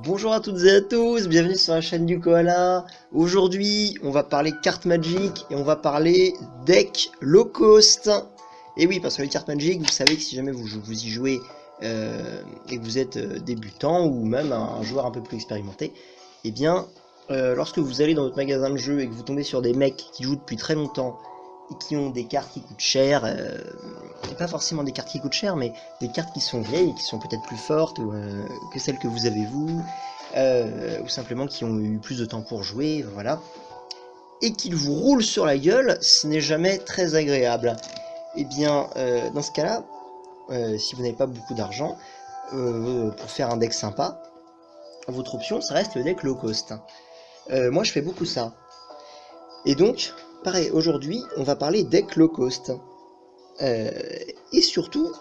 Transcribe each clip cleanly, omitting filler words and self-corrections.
Bonjour à toutes et à tous, bienvenue sur la chaîne du Koala. Aujourd'hui, on va parler cartes Magic et on va parler deck low cost. Et oui, parce que les cartes Magic, vous savez que si jamais vous y jouez et que vous êtes débutant ou même un joueur un peu plus expérimenté, eh bien, lorsque vous allez dans votre magasin de jeux et que vous tombez sur des mecs qui jouent depuis très longtemps et qui ont des cartes qui coûtent cher, et pas forcément des cartes qui coûtent cher, mais des cartes qui sont vieilles et qui sont peut-être plus fortes que celles que vous avez vous, ou simplement qui ont eu plus de temps pour jouer, voilà, et qu'ils vous roulent sur la gueule, ce n'est jamais très agréable. Et bien, dans ce cas-là, si vous n'avez pas beaucoup d'argent, pour faire un deck sympa, votre option, ça reste le deck low cost. Moi, je fais beaucoup ça. Et donc, pareil, aujourd'hui, on va parler deck low cost. Et surtout,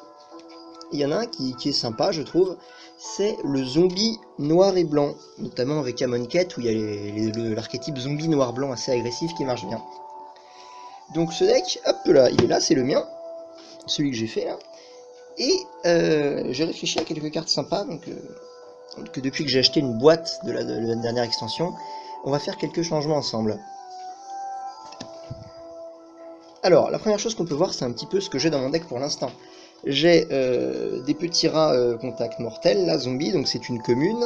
il y en a un qui est sympa, je trouve, c'est le zombie noir et blanc, notamment avec Amonkhet, où il y a l'archétype zombie noir-blanc assez agressif qui marche bien. Donc ce deck, hop là, il est là, c'est le mien, celui que j'ai fait là. Et j'ai réfléchi à quelques cartes sympas, donc que depuis que j'ai acheté une boîte de la dernière extension, on va faire quelques changements ensemble. Alors, la première chose qu'on peut voir, c'est un petit peu ce que j'ai dans mon deck pour l'instant. J'ai des petits rats contact mortels, là, zombie, donc c'est une commune.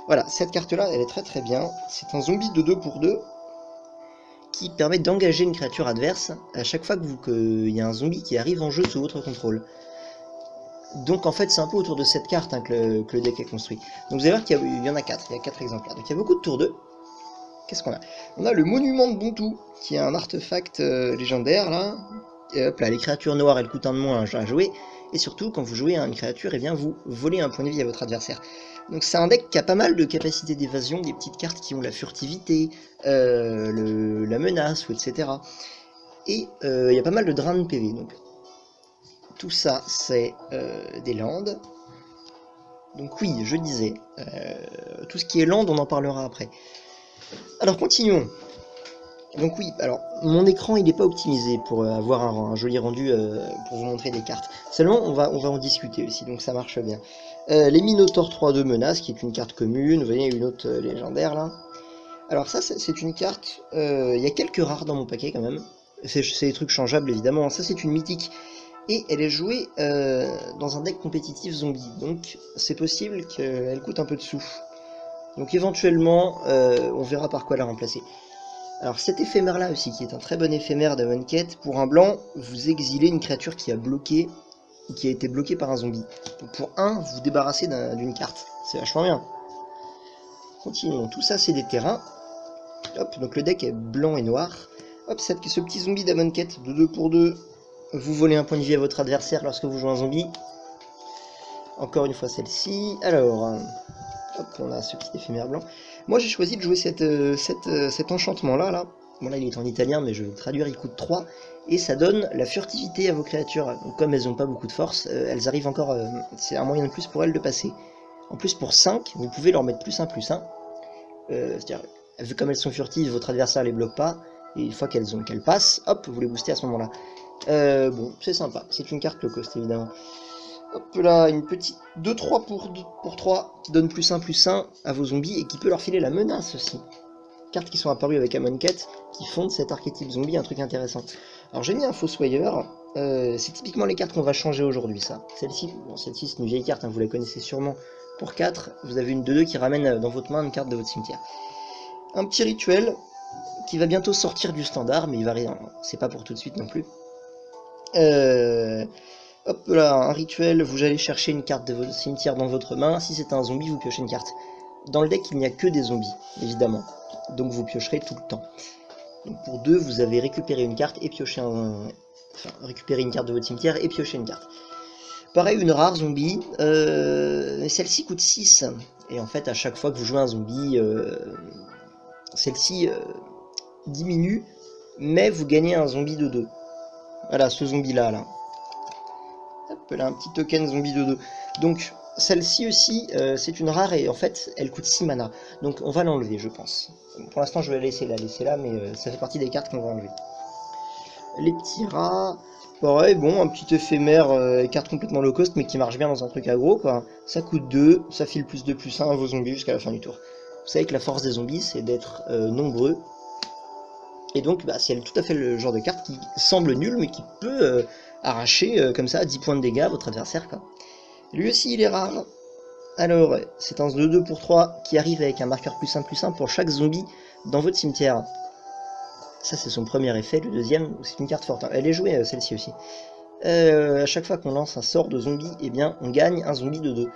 Voilà, cette carte-là, elle est très très bien. C'est un zombie de 2 pour 2 qui permet d'engager une créature adverse à chaque fois qu'il y a un zombie qui arrive en jeu sous votre contrôle. Donc en fait, c'est un peu autour de cette carte hein, que le deck est construit. Donc vous allez voir qu'il y en a 4, il y a 4 exemplaires. Donc il y a beaucoup de tours 2. Qu'est-ce qu'on a? On a le monument de Bontou, qui est un artefact légendaire, là. Et hop là, les créatures noires, elles coûtent un de moins à jouer. Et surtout, quand vous jouez à une créature, eh bien, vous volez un point de vie à votre adversaire. Donc c'est un deck qui a pas mal de capacités d'évasion, des petites cartes qui ont la furtivité, la menace, etc. Et il y a pas mal de drain de PV. Donc tout ça, c'est des landes. Donc oui, je disais, tout ce qui est land, on en parlera après. Alors continuons. Donc oui, alors mon écran il n'est pas optimisé pour avoir un joli rendu pour vous montrer des cartes. Seulement on va en discuter aussi, donc ça marche bien. Les Minotaurs 3-2 menace, qui est une carte commune, vous voyez une autre légendaire là. Alors ça c'est une carte, il y a quelques rares dans mon paquet quand même. C'est des trucs changeables évidemment, ça c'est une mythique. Et elle est jouée dans un deck compétitif zombie, donc c'est possible qu'elle coûte un peu de sous. Donc éventuellement, on verra par quoi la remplacer. Alors cet éphémère là aussi, qui est un très bon éphémère d'Amonkhet, pour un blanc, vous exilez une créature qui a bloqué, ou qui a été bloquée par un zombie. Donc pour un, vous vous débarrassez d'une carte. C'est vachement bien. Continuons, tout ça c'est des terrains. Hop, donc le deck est blanc et noir. Hop, ce petit zombie d'Amonkhet de 2 pour 2, vous volez un point de vie à votre adversaire lorsque vous jouez un zombie. Encore une fois celle-ci. Alors, hop, on a ce petit éphémère blanc. Moi j'ai choisi de jouer cet enchantement là. Bon là il est en italien mais je vais le traduire, il coûte 3. Et ça donne la furtivité à vos créatures. Donc comme elles n'ont pas beaucoup de force, elles arrivent encore, c'est un moyen de plus pour elles de passer. En plus pour 5, vous pouvez leur mettre +1/+1. C'est-à-dire, vu comme elles sont furtives, votre adversaire les bloque pas. Et une fois qu'elles passent, hop, vous les boostez à ce moment-là. Bon, c'est sympa, c'est une carte low cost évidemment. Hop là, une petite 2-3 pour 3 qui donne +1/+1 à vos zombies et qui peut leur filer la menace aussi. Cartes qui sont apparues avec Amonkhet qui font de cet archétype zombie un truc intéressant. Alors j'ai mis un Fossoyeur, c'est typiquement les cartes qu'on va changer aujourd'hui ça. Celle-ci, bon, celle-ci c'est une vieille carte, hein, vous la connaissez sûrement. Pour 4, vous avez une 2-2 qui ramène dans votre main une carte de votre cimetière. Un petit rituel qui va bientôt sortir du standard, mais il va rien, c'est pas pour tout de suite non plus. Hop là, un rituel, vous allez chercher une carte de votre cimetière dans votre main. Si c'est un zombie, vous piochez une carte. Dans le deck, il n'y a que des zombies, évidemment. Donc vous piocherez tout le temps. Donc pour 2, vous avez récupéré une carte et pioché récupérer une carte de votre cimetière et piocher une carte. Pareil, une rare zombie. Celle-ci coûte 6. Et en fait, à chaque fois que vous jouez un zombie, celle-ci diminue, mais vous gagnez un zombie de 2. Voilà, ce zombie-là, là. Hop là, un petit token zombie de 2. Donc, celle-ci aussi, c'est une rare et en fait, elle coûte 6 mana. Donc, on va l'enlever, je pense. Pour l'instant, je vais la laisser là, mais ça fait partie des cartes qu'on va enlever. Les petits rats. Pareil, bon, un petit éphémère, carte complètement low cost, mais qui marche bien dans un truc aggro, quoi. Ça coûte 2, ça file plus 2 plus 1 à vos zombies jusqu'à la fin du tour. Vous savez que la force des zombies, c'est d'être nombreux. Et donc, bah, c'est tout à fait le genre de carte qui semble nulle, mais qui peut arracher comme ça 10 points de dégâts à votre adversaire, quoi. Lui aussi, il est rare. Alors, c'est un 2-2 pour 3 qui arrive avec un marqueur plus 1 pour chaque zombie dans votre cimetière. Ça, c'est son premier effet. Le deuxième, c'est une carte forte. Elle est jouée, celle-ci aussi. À chaque fois qu'on lance un sort de zombie, eh bien, on gagne un zombie de 2.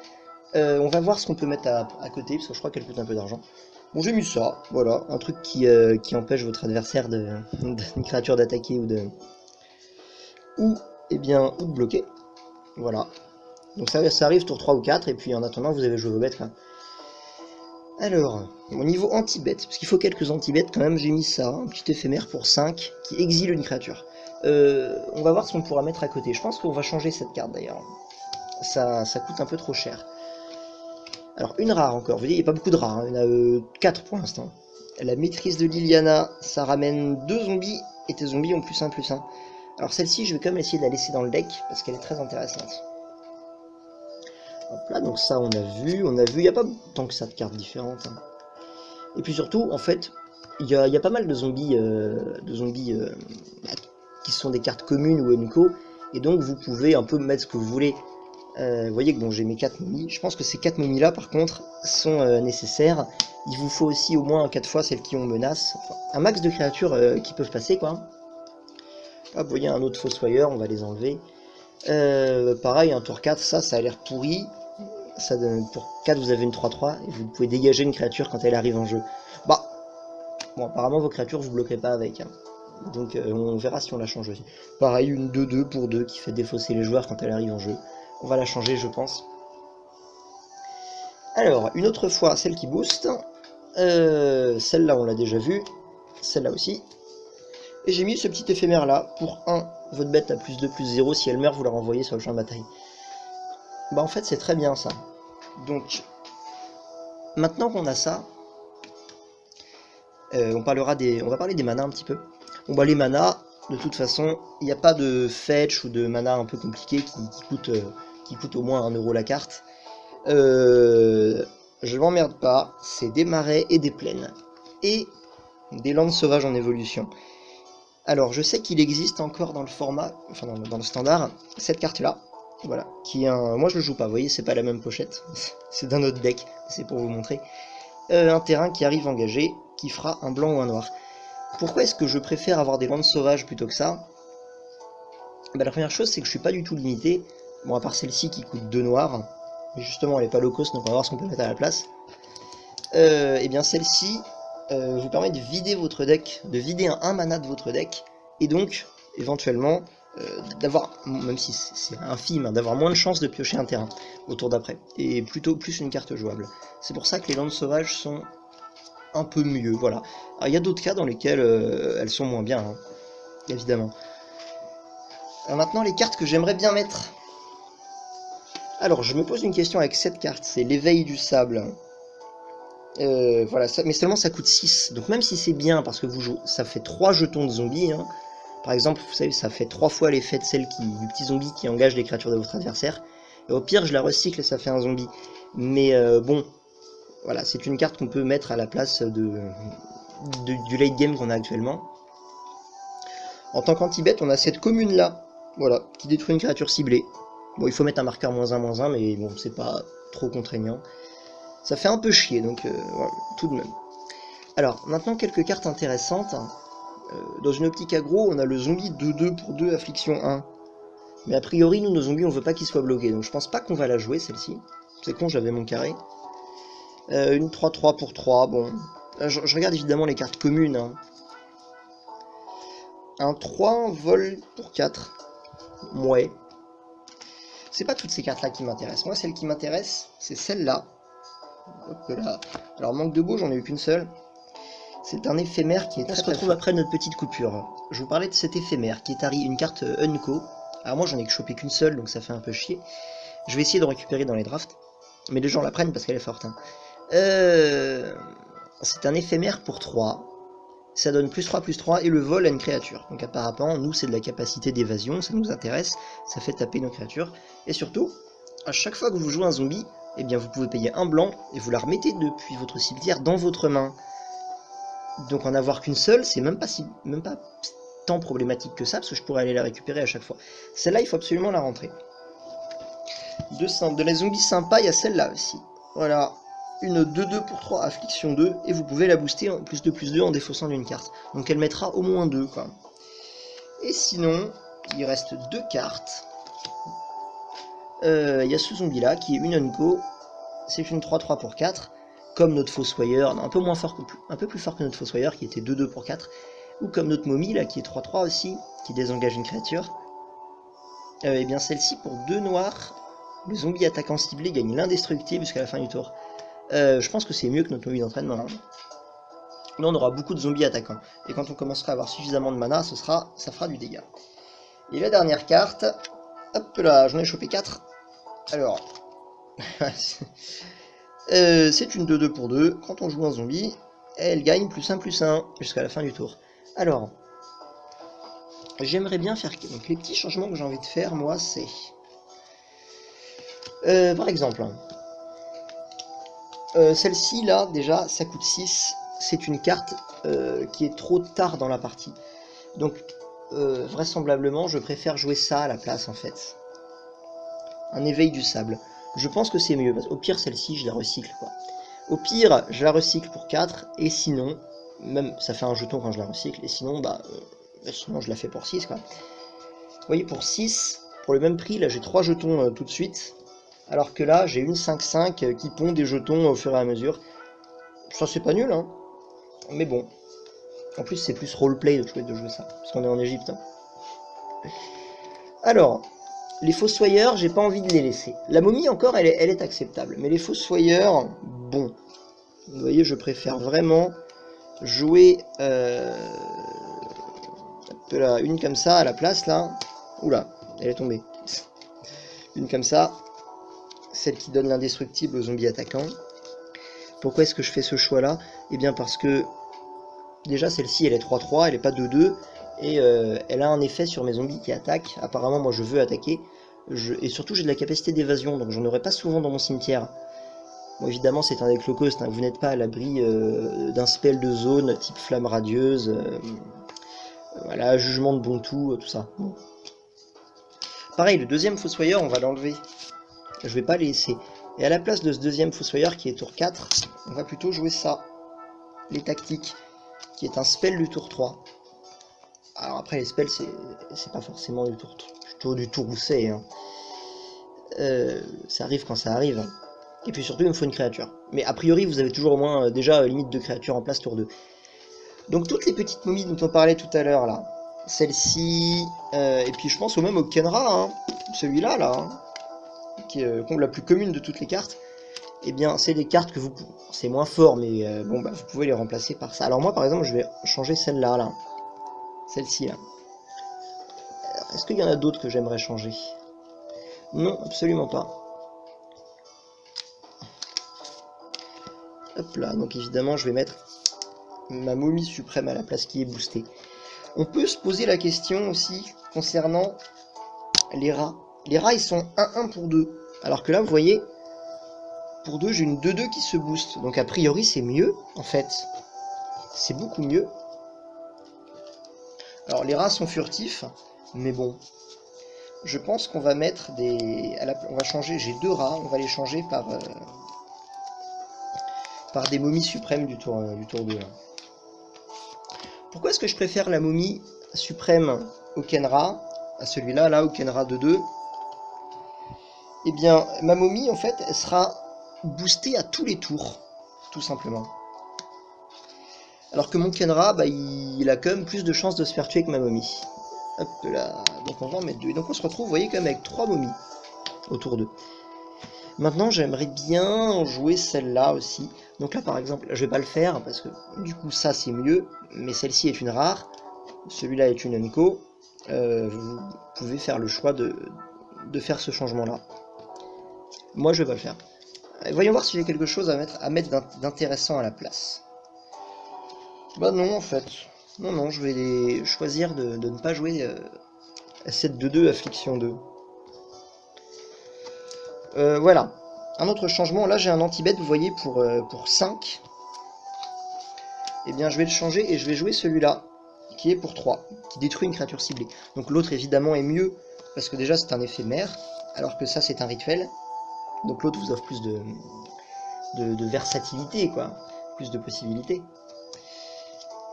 On va voir ce qu'on peut mettre à côté, parce que je crois qu'elle coûte un peu d'argent. Bon, j'ai mis ça, voilà, un truc qui empêche votre adversaire d'une créature d'attaquer ou de bloquer. Voilà. Donc ça arrive tour 3 ou 4, et puis en attendant, vous avez joué vos bêtes, quoi. Alors, au niveau anti-bête, parce qu'il faut quelques anti-bêtes quand même, j'ai mis ça, un petit éphémère pour 5, qui exile une créature. On va voir ce qu'on pourra mettre à côté. Je pense qu'on va changer cette carte d'ailleurs. Ça coûte un peu trop cher. Alors, une rare encore. Vous voyez, il n'y a pas beaucoup de rares. Hein. Il y en a 4 pour l'instant. La maîtrise de Liliana, ça ramène 2 zombies, et tes zombies ont plus 1, plus 1. Alors celle-ci, je vais quand même essayer de la laisser dans le deck, parce qu'elle est très intéressante. Hop là, donc ça on a vu, il n'y a pas tant que ça de cartes différentes. Hein. Et puis surtout, en fait, il y a pas mal de zombies, qui sont des cartes communes ou Enco, et donc vous pouvez un peu mettre ce que vous voulez. Vous voyez que bon, j'ai mes 4 momies. Je pense que ces 4 momies là, par contre, sont nécessaires. Il vous faut aussi au moins 4 fois celles qui ont menace. Enfin, un max de créatures qui peuvent passer, quoi. Hop, vous voyez un autre fossoyeur, on va les enlever. Pareil, un tour 4, ça a l'air pourri. Ça donne, pour 4, vous avez une 3-3, et vous pouvez dégager une créature quand elle arrive en jeu. Bah, bon, apparemment, vos créatures, vous bloquerez pas avec. Hein. Donc, on verra si on la change aussi. Pareil, une 2-2 pour 2 qui fait défausser les joueurs quand elle arrive en jeu. On va la changer, je pense. Alors, une autre fois, celle qui booste. Celle-là, on l'a déjà vue. Celle-là aussi. Et j'ai mis ce petit éphémère là. Pour 1, votre bête a plus 2, plus 0. Si elle meurt, vous la renvoyez sur le champ de bataille. Bah, en fait, c'est très bien ça. Donc, maintenant qu'on a ça, on va parler des manas un petit peu. Bon, bah, les manas, de toute façon, il n'y a pas de fetch ou de mana un peu compliqué qui coûte au moins 1 euro la carte. Je m'emmerde pas, c'est des marais et des plaines. Et des landes sauvages en évolution. Alors, je sais qu'il existe encore dans le format, enfin dans le standard, cette carte-là. Voilà, qui est un... Moi je le joue pas, vous voyez, c'est pas la même pochette. C'est d'un autre deck, c'est pour vous montrer. Un terrain qui arrive engagé, qui fera un blanc ou un noir. Pourquoi est-ce que je préfère avoir des landes sauvages plutôt que ça? Bah, la première chose, c'est que je suis pas du tout limité. Bon, à part celle-ci qui coûte 2 noirs. Mais justement, elle est pas low cost, donc on va voir ce qu'on peut mettre à la place. Et bien celle-ci vous permet de vider votre deck, de vider un mana de votre deck, et donc, éventuellement, d'avoir, même si c'est infime, hein, d'avoir moins de chances de piocher un terrain au tour d'après, et plutôt plus une carte jouable. C'est pour ça que les landes sauvages sont un peu mieux, voilà. Alors il y a d'autres cas dans lesquels elles sont moins bien, hein, évidemment. Alors maintenant, les cartes que j'aimerais bien mettre. Alors, je me pose une question avec cette carte, c'est l'éveil du sable. Voilà, mais seulement ça coûte 6. Donc même si c'est bien, parce que vous jouez, ça fait 3 jetons de zombies. Hein. Par exemple, vous savez, ça fait 3 fois l'effet de du petit zombie qui engage les créatures de votre adversaire. Et au pire, je la recycle et ça fait un zombie. Mais bon, voilà, c'est une carte qu'on peut mettre à la place du late game qu'on a actuellement. En tant qu'anti-bet, on a cette commune-là, voilà, qui détruit une créature ciblée. Bon, il faut mettre un marqueur -1/-1, mais bon, c'est pas trop contraignant. Ça fait un peu chier, donc voilà, tout de même. Alors, maintenant quelques cartes intéressantes. Dans une optique aggro, on a le zombie 2-2 pour 2, affliction 1. Mais a priori, nous, nos zombies, on veut pas qu'ils soient bloqués, donc je pense pas qu'on va la jouer, celle-ci. C'est con, j'avais mon carré. Une 3-3 pour 3, bon. Je regarde évidemment les cartes communes. Hein. Un 3, un vol pour 4. Ouais. C'est pas toutes ces cartes-là qui m'intéressent. Moi, celle qui m'intéresse, c'est celle-là. Hop là. Alors, manque de beau, j'en ai eu qu'une seule. C'est un éphémère qui est très, très fort. Après notre petite coupure. Je vous parlais de cet éphémère qui est une carte Unco. Alors moi j'en ai chopé qu'une seule, donc ça fait un peu chier. Je vais essayer de récupérer dans les drafts. Mais les gens la prennent parce qu'elle est forte. Hein. C'est un éphémère pour 3. ça donne +3/+3 et le vol à une créature. Donc apparemment, nous c'est de la capacité d'évasion, ça nous intéresse, ça fait taper nos créatures. Et surtout, à chaque fois que vous jouez un zombie, eh bien vous pouvez payer un blanc et vous la remettez depuis votre cimetière dans votre main. Donc en avoir qu'une seule, c'est même pas tant problématique que ça, parce que je pourrais aller la récupérer à chaque fois. Celle-là, il faut absolument la rentrer. De la zombie sympa, il y a celle-là aussi. Voilà, une 2/2 pour 3, affliction 2, et vous pouvez la booster en +2/+2 en défaussant d'une carte. Donc elle mettra au moins 2, quoi. Et sinon, il reste 2 cartes. Il y a ce zombie-là, qui est une Unco. C'est une 3/3 pour 4, comme notre Fossoyeur, un peu moins fort un peu plus fort que notre Fossoyeur, qui était 2/2 pour 4, ou comme notre Momie, là, qui est 3/3 aussi, qui désengage une créature. Et bien celle-ci, pour 2 noirs, le zombie attaquant ciblé gagne l'indestructible jusqu'à la fin du tour. Je pense que c'est mieux que notre Momie d'entraînement. Hein. Là, on aura beaucoup de zombies attaquants. Et quand on commencera à avoir suffisamment de mana, ça fera du dégât. Et la dernière carte, hop là, j'en ai chopé 4. Alors, c'est une 2/2 pour 2. Quand on joue un zombie, elle gagne +1/+1 jusqu'à la fin du tour. Alors, j'aimerais bien faire... Donc les petits changements que j'ai envie de faire, moi, c'est... par exemple, celle-ci, là, déjà, ça coûte 6. C'est une carte qui est trop tard dans la partie. Donc, vraisemblablement, je préfère jouer ça à la place, en fait. Un éveil du sable. Je pense que c'est mieux. Parce qu'au pire, celle-ci, je la recycle, quoi. Au pire, je la recycle pour 4. Et sinon, même, ça fait un jeton quand je la recycle. Et sinon, sinon je la fais pour 6, quoi. Vous voyez, pour 6, pour le même prix, là, j'ai 3 jetons tout de suite. Alors que là, j'ai une 5/5 qui pond des jetons au fur et à mesure. Ça, c'est pas nul, hein. Mais bon. En plus, c'est plus roleplay de jouer ça. Parce qu'on est en Égypte. Hein. Alors, les fossoyeurs, j'ai pas envie de les laisser. La momie, encore, elle est acceptable. Mais les fossoyeurs, bon. Vous voyez, je préfère vraiment jouer une comme ça à la place, là. Oula, elle est tombée. Une comme ça. Celle qui donne l'indestructible aux zombies attaquants. Pourquoi est-ce que je fais ce choix-là? Eh bien parce que, déjà, celle-ci, elle est 3/3, elle n'est pas 2/2. Et elle a un effet sur mes zombies qui attaquent. Apparemment, moi, je veux attaquer. Et surtout, j'ai de la capacité d'évasion, donc j'en aurai pas souvent dans mon cimetière. Bon, évidemment, c'est un deck low cost, hein, vous n'êtes pas à l'abri d'un spell de zone type flamme radieuse, voilà, jugement de Bontu, tout ça. Bon. Pareil, le deuxième fossoyeur, on va l'enlever. Je vais pas le laisser. Et à la place de ce deuxième fossoyeur qui est tour 4, on va plutôt jouer ça. Les tactiques, qui est un spell du tour 3. Alors après, les spells, c'est pas forcément du tour où c'est. Hein. Ça arrive quand ça arrive. Et puis surtout, il me faut une créature. Mais a priori, vous avez toujours au moins déjà limite de créatures en place tour 2. Donc toutes les petites momies dont on parlait tout à l'heure, là. Celle-ci, et puis je pense même au Kenra, hein, celui-là, là, hein, qui est la plus commune de toutes les cartes. Eh bien, c'est des cartes que vous... C'est moins fort, mais bon, vous pouvez les remplacer par ça. Alors moi, par exemple, je vais changer celle-là, là. Celle-ci, là. Est-ce qu'il y en a d'autres que j'aimerais changer? Non, absolument pas. Hop là, donc évidemment, je vais mettre ma momie suprême à la place qui est boostée. On peut se poser la question aussi concernant les rats. Les rats, ils sont 1/1 pour 2. Alors que là, vous voyez, pour 2, j'ai une 2/2 qui se booste. Donc a priori, c'est mieux, en fait. C'est beaucoup mieux. Alors, les rats sont furtifs, mais bon. Je pense qu'on va mettre des... On va changer, j'ai 2 rats, on va les changer par des momies suprêmes du tour 2. Là. Pourquoi est-ce que je préfère la momie suprême au Kenra, à celui-là, là, au Kenra 2/2? Eh bien, ma momie, en fait, elle sera boostée à tous les tours, tout simplement. Alors que mon Kenra, il a quand même plus de chances de se faire tuer que ma momie. Hop là, donc on va en mettre 2. Et donc on se retrouve, vous voyez, quand même avec 3 momies au tour 2. Maintenant, j'aimerais bien jouer celle-là aussi. Donc là, par exemple, je vais pas le faire, parce que du coup, ça, c'est mieux. Mais celle-ci est une rare. Celui-là est une Unco. Vous pouvez faire le choix de faire ce changement-là. Moi, je vais pas le faire. Voyons voir si j'ai quelque chose à mettre d'intéressant à la place. Bah non, en fait. Non, non, je vais choisir de ne pas jouer Ascète de 2, Affliction 2. Voilà. Un autre changement, là j'ai un anti-bet, vous voyez, pour 5. Eh bien je vais le changer et je vais jouer celui-là, qui est pour 3, qui détruit une créature ciblée. Donc l'autre évidemment est mieux, parce que déjà c'est un éphémère, alors que ça c'est un rituel. Donc l'autre vous offre plus de versatilité, quoi, plus de possibilités.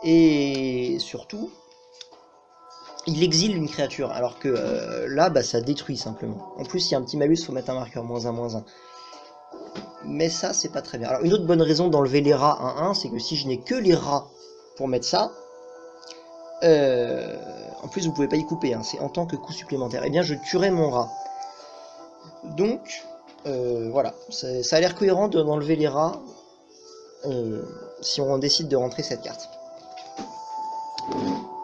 Et surtout, il exile une créature, alors que là, bah, ça détruit simplement. En plus, il y a un petit malus, il faut mettre un marqueur -1/-1. Mais ça, c'est pas très bien. Alors, une autre bonne raison d'enlever les rats 1-1, c'est que si je n'ai que les rats pour mettre ça, en plus, vous pouvez pas y couper, hein, c'est en tant que coût supplémentaire. Eh bien, je tuerai mon rat. Donc, voilà, ça a l'air cohérent d'enlever les rats si on décide de rentrer cette carte.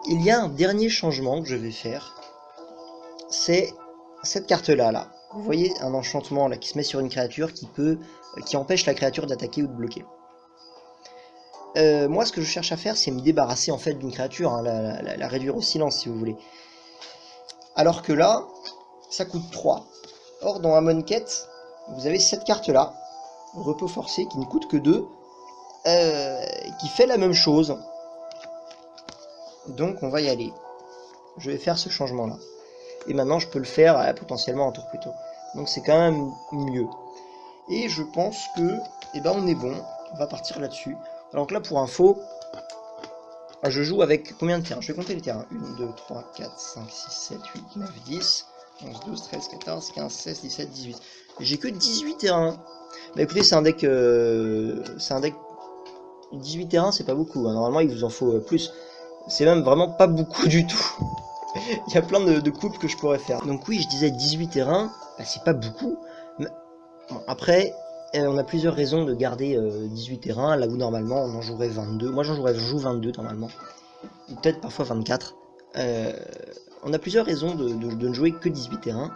Il y a un dernier changement que je vais faire, c'est cette carte-là, là. Vous voyez un enchantement là qui se met sur une créature qui empêche la créature d'attaquer ou de bloquer. Moi, ce que je cherche à faire, c'est me débarrasser en fait d'une créature, hein, la réduire au silence si vous voulez. Alors que là, ça coûte 3. Or, dans Amonkhet, vous avez cette carte-là, repos forcé, qui ne coûte que 2, qui fait la même chose. Donc, on va y aller. Je vais faire ce changement-là. Et maintenant, je peux le faire potentiellement un tour plus tôt. Donc, c'est quand même mieux. Et je pense que, eh ben, on est bon. On va partir là-dessus. Alors que là, pour info, je joue avec combien de terrains? Je vais compter les terrains. 1, 2, 3, 4, 5, 6, 7, 8, 9, 10, 11, 12, 13, 14, 15, 16, 17, 18. J'ai que 18 terrains. Bah écoutez, c'est un deck... 18 terrains, c'est pas beaucoup. Hein. Normalement, il vous en faut plus. C'est même vraiment pas beaucoup du tout. Il y a plein de coupes que je pourrais faire. Donc oui, je disais 18 terrains, bah, c'est pas beaucoup. Mais... Bon, après, on a plusieurs raisons de garder 18 terrains, là où normalement on en jouerait 22. Moi j'en joue 22 normalement. Ou peut-être parfois 24. On a plusieurs raisons de ne jouer que 18 terrains.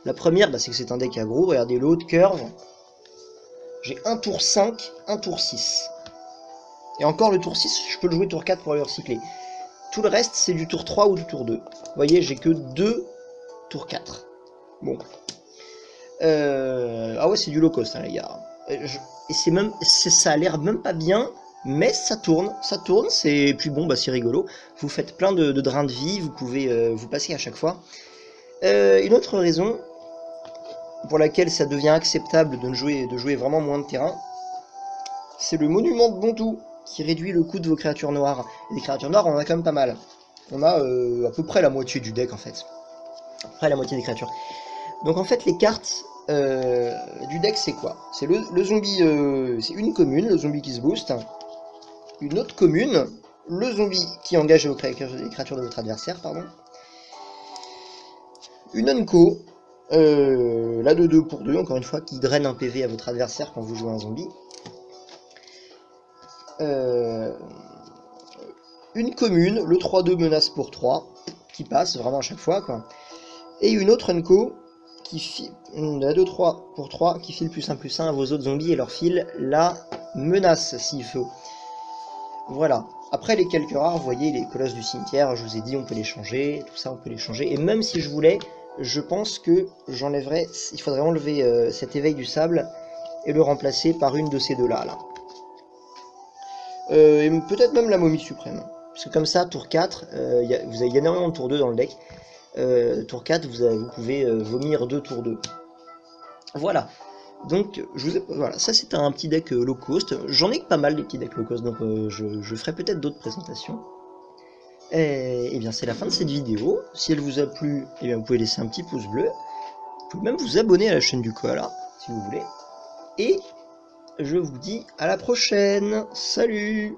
La première, bah, c'est que c'est un deck aggro. Regardez l'autre, curve. J'ai un tour 5, un tour 6. Et encore le tour 6, je peux le jouer tour 4 pour aller recycler. Tout le reste, c'est du tour 3 ou du tour 2. Vous voyez, j'ai que 2 tour 4. Bon. Ah ouais, c'est du low cost, hein, les gars. Et c'est même, ça a l'air même pas bien, mais ça tourne, et puis bon, bah c'est rigolo. Vous faites plein de drains de vie, vous pouvez vous passer à chaque fois. Une autre raison pour laquelle ça devient acceptable de jouer vraiment moins de terrain, c'est le monument de Bontou, qui réduit le coût de vos créatures noires. Et des créatures noires, on en a quand même pas mal. On a à peu près la moitié du deck en fait. À peu près la moitié des créatures. Donc en fait les cartes du deck c'est quoi? C'est le zombie, c'est une commune, le zombie qui se booste, une autre commune, le zombie qui engage les créatures de votre adversaire, pardon, une unco, la de 2 pour 2, encore une fois, qui draine un PV à votre adversaire quand vous jouez un zombie, une commune, le 3-2 menace pour 3, qui passe vraiment à chaque fois, quoi, et une autre unco, qui la 2-3 pour 3, qui file +1/+1 à vos autres zombies et leur file la menace s'il faut. Voilà. Après les quelques rares, vous voyez, les colosses du cimetière, je vous ai dit, on peut les changer, tout ça on peut les changer. Et même si je voulais, je pense que j'enlèverais, il faudrait enlever cet éveil du sable et le remplacer par une de ces deux-là. Là. Et peut-être même la momie suprême. Parce que comme ça, tour 4, il y a énormément de tour 2 dans le deck. Tour 4, vous pouvez vomir 2 tours 2. Voilà. Donc, voilà, ça c'était un petit deck low cost. J'en ai pas mal des petits decks low cost, donc je ferai peut-être d'autres présentations. Et bien, c'est la fin de cette vidéo. Si elle vous a plu, eh bien, vous pouvez laisser un petit pouce bleu. Vous pouvez même vous abonner à la chaîne du Koala, si vous voulez. Et je vous dis à la prochaine. Salut!